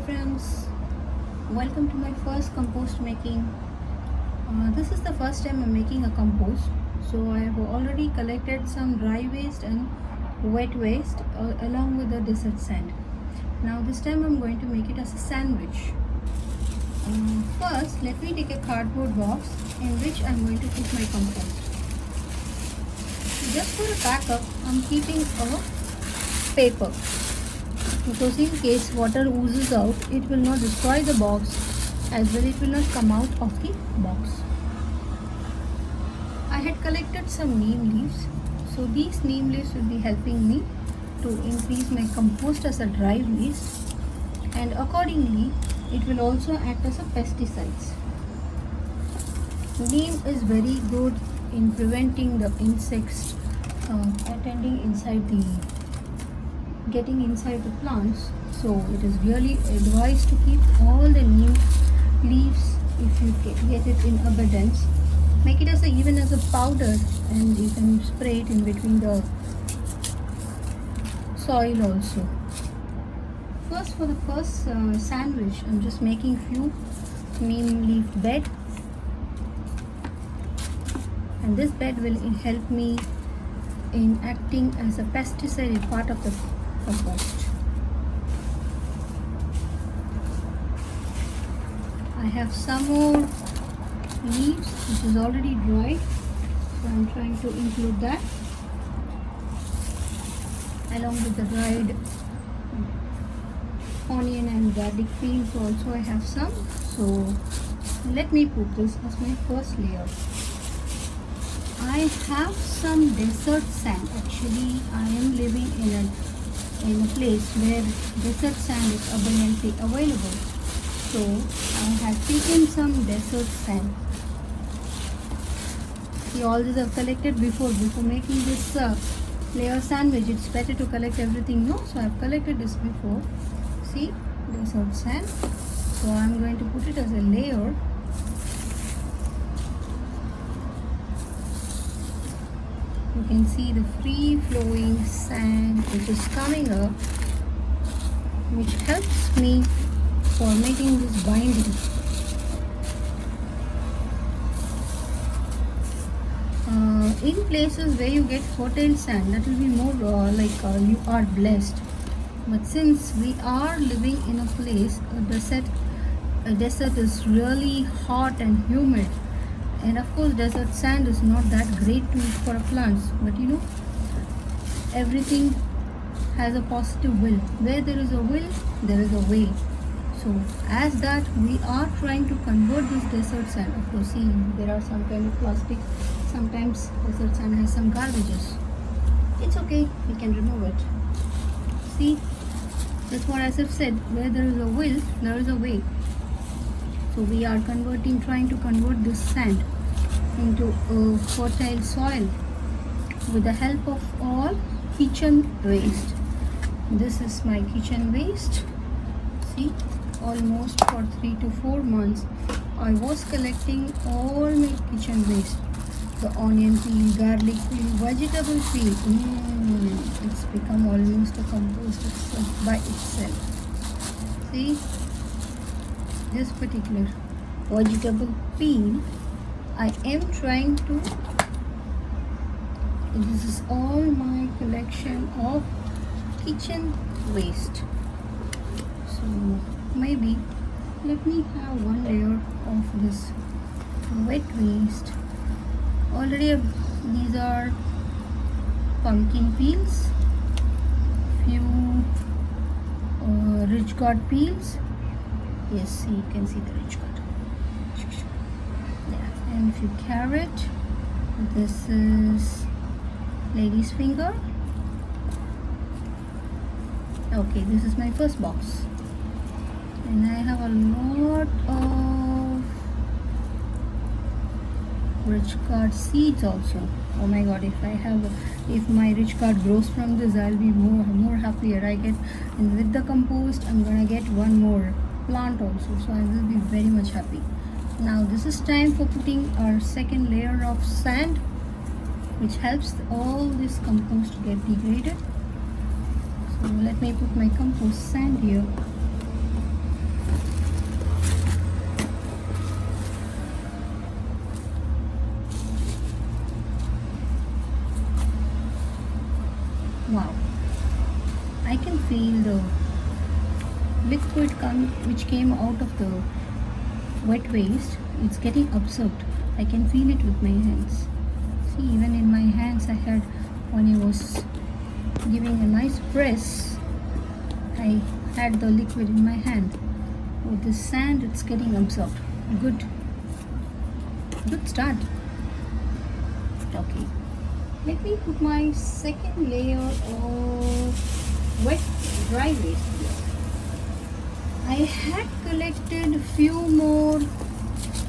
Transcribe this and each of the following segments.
friends, welcome to my first compost making. This is the first time I'm making a compost. So I have already collected some dry waste and wet waste along with the desert sand. Now this time I'm going to make it as a sandwich. First, let me take a cardboard box in which I'm going to put my compost. Just for a backup, I'm keeping a paper, because in case water oozes out, it will not destroy the box, as well it will not come out of the box. I had collected some neem leaves, so these neem leaves will be helping me to increase my compost as a dry waste, and accordingly it will also act as a pesticides. Neem is very good in preventing the insects getting inside the plants. So it is really advised to keep all the neem leaves. If you get it in abundance, make it even as a powder, and you can spray it in between the soil also. First, for the first sandwich, I'm just making few neem leaf bed, and this bed will help me in acting as a pesticide part of the compost. I have some more leaves which is already dried, so I'm trying to include that along with the dried onion and garlic peels. Also I have some, so let me put this as my first layer. I have some desert sand. Actually, I am living in a place where desert sand is abundantly available. So I have taken some desert sand. See, all this I've collected before making this layer sandwich. It's better to collect everything, no? So I've collected this before. See, desert sand. So I'm going to put it as a layer. You can see the free flowing sand which is coming up, which helps me for making this binding. In places where you get fertile sand, that will be more you are blessed. But since we are living in a place, a desert is really hot and humid. And of course, desert sand is not that great for plants. But everything has a positive will. Where there is a will, there is a way. So as that, we are trying to convert this desert sand. Of course, see, there are some kind of plastic. Sometimes desert sand has some garbages. It's okay, we can remove it. See, that's what I have said. Where there is a will, there is a way. So we are trying to convert this sand into a fertile soil with the help of all kitchen waste. This is my kitchen waste. See, almost for 3 to 4 months I was collecting all my kitchen waste. The onion peel, garlic peel, vegetable peel. It's become almost a compost by itself. See, this particular vegetable peel, I am trying to, this is all my collection of kitchen waste. So maybe let me have one layer of this wet waste. Already these are pumpkin peels, few ridge gourd peels. Yes, see, you can see the ridge gourd. Yeah, and a few carrot. This is lady's finger. Okay, this is my first box, and I have a lot of ridge gourd seeds also. Oh my god, if my ridge gourd grows from this, I'll be more happier. And with the compost, I'm gonna get one more plant also, so I will be very much happy. Now this is time for putting our second layer of sand, which helps all this compost to get degraded. So let me put my compost sand here. liquid which came out of the wet waste, it's getting absorbed. I can feel it with my hands. See, even in my hands I had, when I was giving a nice press, I had the liquid in my hand. With this sand, it's getting absorbed. Good start. Okay, let me put my second layer of wet dry waste here. I had collected few more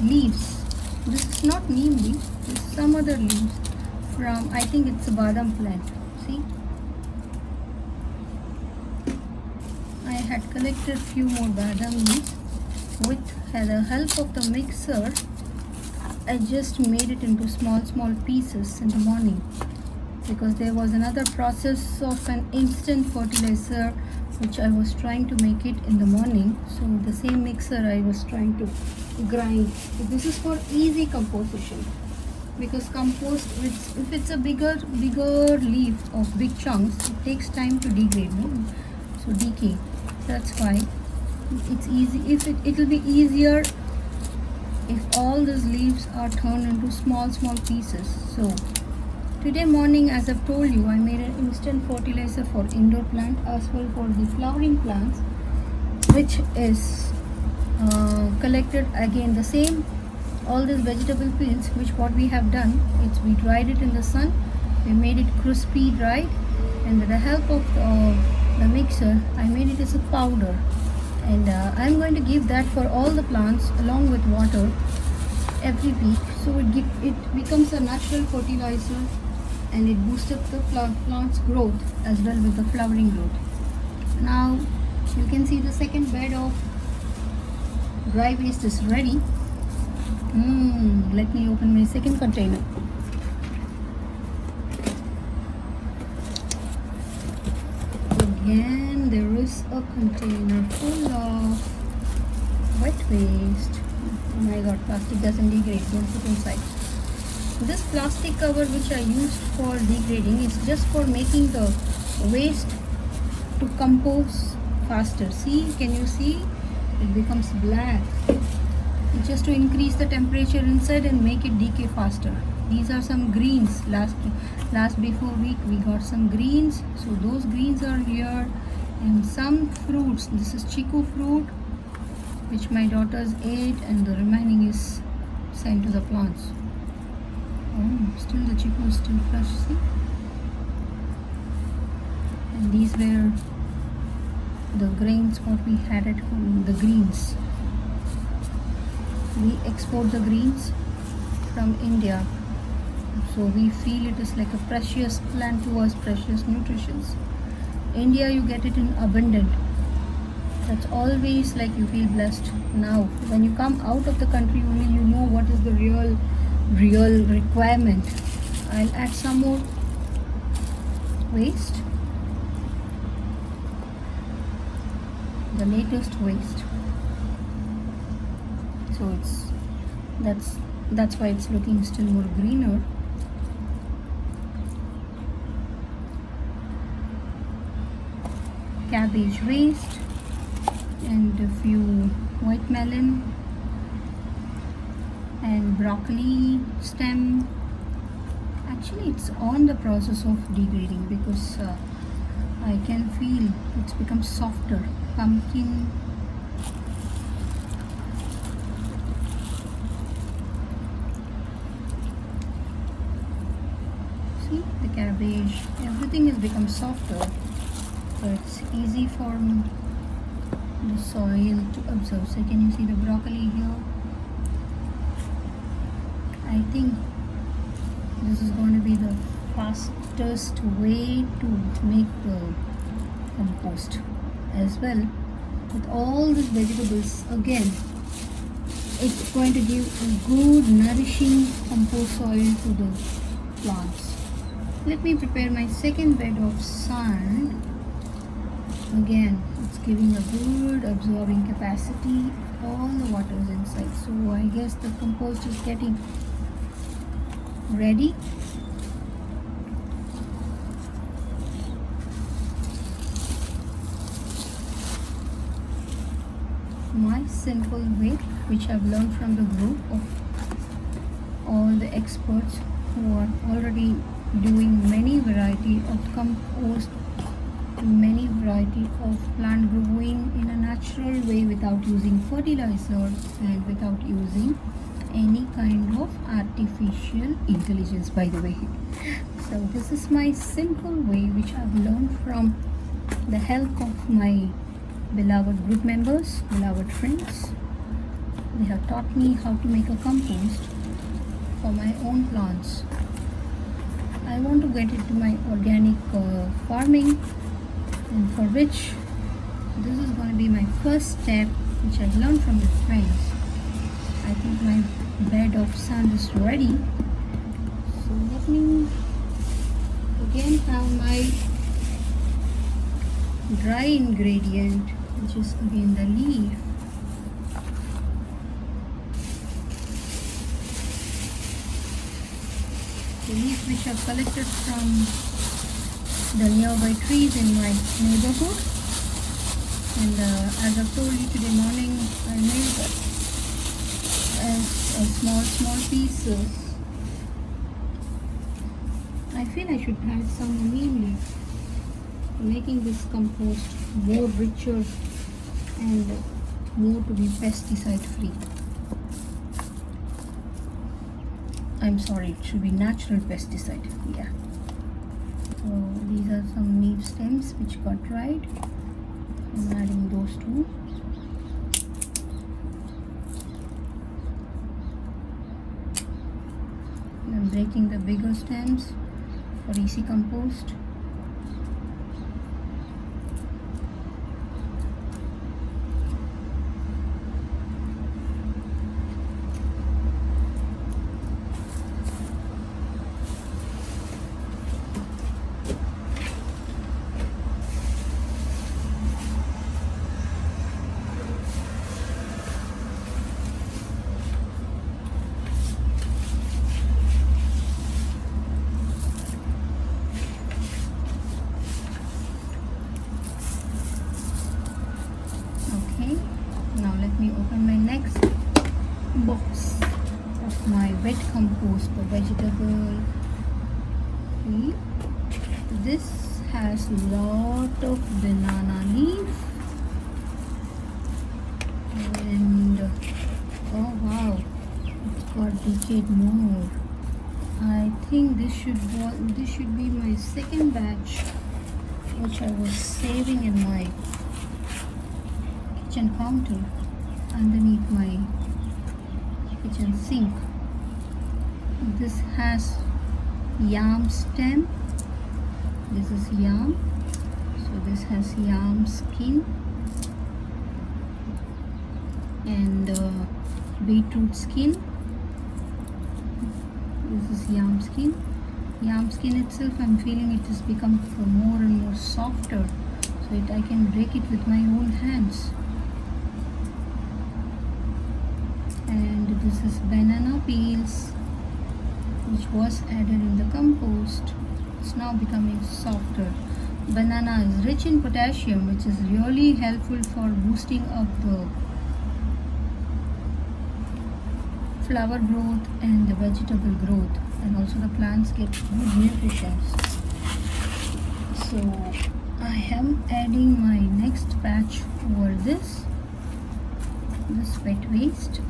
leaves. This is not neem leaf, this is some other leaves from, I think it's a badam plant. See, I had collected few more badam leaves. With the help of the mixer, I just made it into small pieces in the morning, because there was another process of an instant fertilizer which I was trying to make it in the morning. So the same mixer I was trying to grind. This is for easy composition, because compost, if it's a bigger leaf of big chunks, it takes time to degrade, no? So decay. That's why it's easy. If it will be easier if all these leaves are turned into small pieces. So today morning, as I've told you, I made an instant fertilizer for indoor plant as well for the flowering plants, which is collected again the same, all these vegetable peels, which what we have done, we dried it in the sun, we made it crispy dried, and with the help of the mixer, I made it as a powder, and I'm going to give that for all the plants along with water every week. So it becomes a natural fertilizer, and it boosts up the plant's growth as well with the flowering growth. Now you can see the second bed of dry waste is ready. Let me open my second container. Again, there is a container full of wet waste. Oh my god, plastic doesn't degrade, don't put inside. This plastic cover which I used for degrading is just for making the waste to compose faster. See, can you see? It becomes black. It's just to increase the temperature inside and make it decay faster. These are some greens. Last before week we got some greens. So those greens are here, and some fruits. This is chiku fruit, which my daughters ate, and the remaining is sent to the plants. Oh, still the chiku is still fresh. See, and these were the grains what we had at home. The greens. We export the greens from India, so we feel it is like a precious plant to us, precious nutritions. India, you get it in abundant. That's always like you feel blessed. Now when you come out of the country, only you know what is the real requirement. I'll add some more waste, the latest waste. So that's why it's looking still more greener. Cabbage waste and a few white melon and broccoli stem. Actually, it's on the process of degrading, because I can feel it's become softer. Pumpkin, see, the cabbage, everything has become softer, so it's easy for the soil to absorb. So can you see the broccoli here? I think this is going to be the fastest way to make the compost as well. With all these vegetables, again, it's going to give a good nourishing compost soil to the plants. Let me prepare my second bed of sand. Again, it's giving a good absorbing capacity. All the water is inside, so I guess the compost is getting ready. my simple way, which I've learned from the group of all the experts who are already doing many variety of compost, many variety of plant growing in a natural way without using fertilizer and without using any kind of artificial intelligence, by the way. So this is my simple way which I've learned from the help of my beloved group members, beloved friends. They have taught me how to make a compost for my own plants. I want to get into my organic farming, and for which this is going to be my first step, which I've learned from my friends. I think my bed of sand is ready. So let me again have my dry ingredient, which is again the leaf. The leaf which I've collected from the nearby trees in my neighborhood. And as I've told you, today morning I made that as small pieces. I feel I should add some neem leaf, making this compost more richer and more to be pesticide free. I'm sorry, it should be natural pesticide. Yeah. So these are some leaf stems which got dried. I'm adding those two. I'm breaking the bigger stems for easy compost. Now let me open my next box of my wet compost for vegetable. See, this has lot of banana leaf and oh wow, it's got decayed more. I think this should be my second batch, which I was saving in my kitchen counter underneath my kitchen sink. This has yam stem. This is yam. So this has yam skin and beetroot skin. This is yam skin. Yam skin itself, I'm feeling it has become more and more softer, so I can break it with my own hands. And this is banana peels, which was added in the compost. It's now becoming softer. Banana is rich in potassium, which is really helpful for boosting up the flower growth and the vegetable growth, and also the plants get good nutrition. So I am adding my next batch over this wet waste.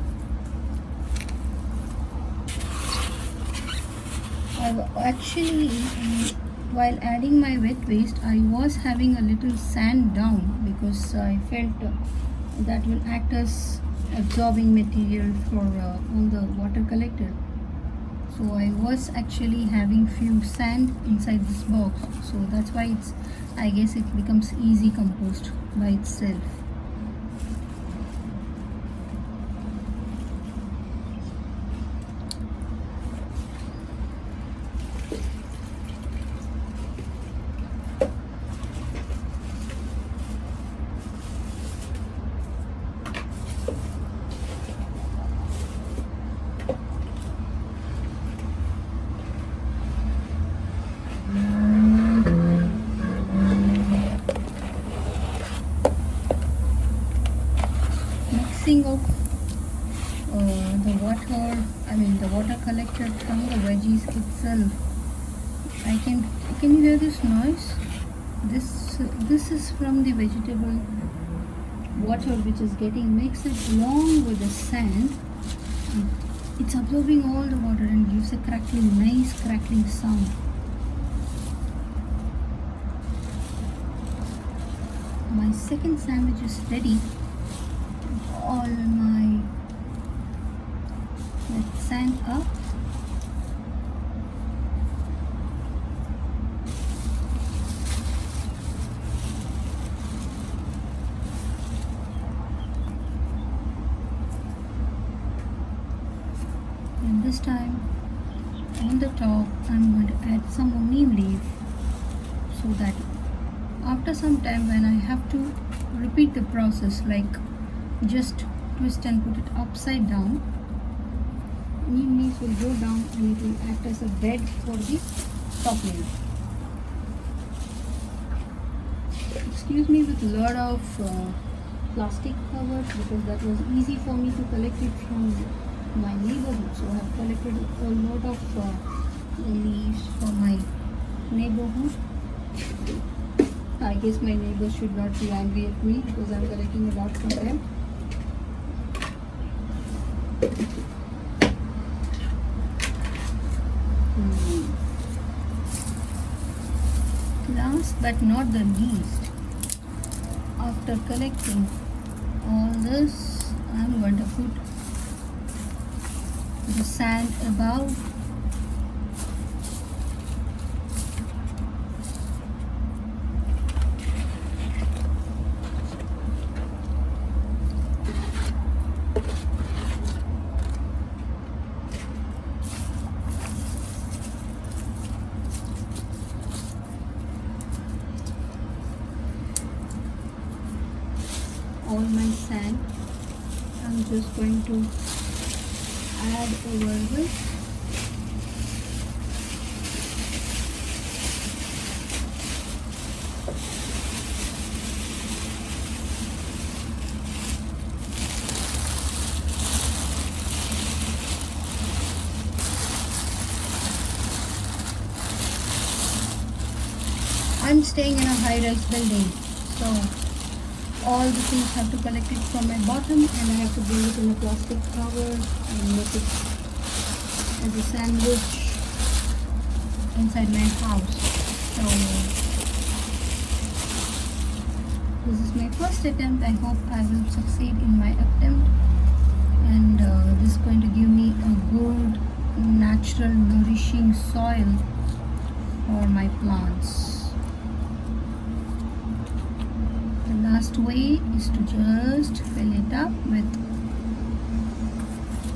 Actually, while adding my wet waste, I was having a little sand down because I felt that will act as absorbing material for all the water collected. So I was actually having few sand inside this box, so that's why I guess it becomes easy compost by itself. mixing of the water collected from the veggies itself. Can you hear this noise? This is from the vegetable water which is getting mixed along with the sand. It's absorbing all the water and gives a nice crackling sound. My second sandwich is ready. All my sand up. And this time on the top I'm going to add some neem leaf, so that after some time when I have to repeat the process, like just twist and put it upside down, neem leaves will go down and it will act as a bed for the top layer. Excuse me with a lot of plastic covers, because that was easy for me to collect it from my neighborhood. So I have collected a lot of leaves from my neighborhood. I guess my neighbors should not be angry at me because I'm collecting a lot from them. Last but not the least, after collecting all this, I'm going to put the sand above. All my sand I'm just going to add over this. I'm staying in a high-rise building, so all the things have to collect it from my bottom, and I have to bring it in a plastic cover and make it as a sandwich inside my house. So this is my first attempt. I hope I will succeed in my attempt, and this is going to give me a good natural nourishing soil for my plants. Last way is to just fill it up with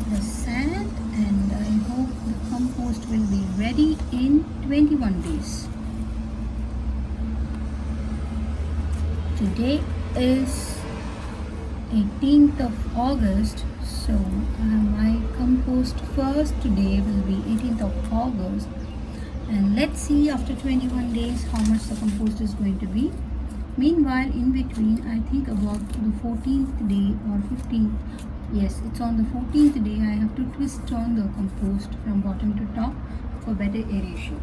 the sand, and I hope the compost will be ready in 21 days. Today is 18th of August, so my compost first day will be 18th of August, and let's see after 21 days how much the compost is going to be. Meanwhile, in between, I think about the 14th day or 15th, yes, it's on the 14th day, I have to twist on the compost from bottom to top for better aeration.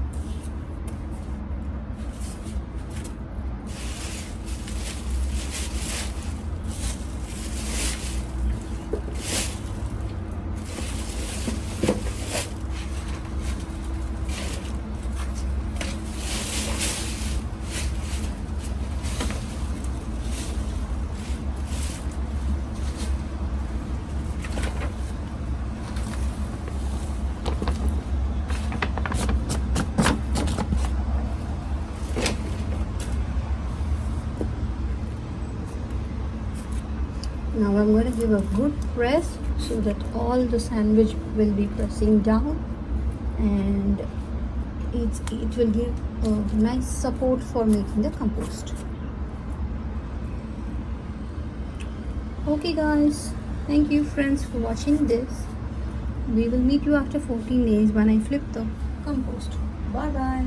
Now I'm going to give a good press so that all the sandwich will be pressing down, and it will give a nice support for making the compost. Okay guys, thank you friends for watching this. We will meet you after 14 days when I flip the compost. Bye bye.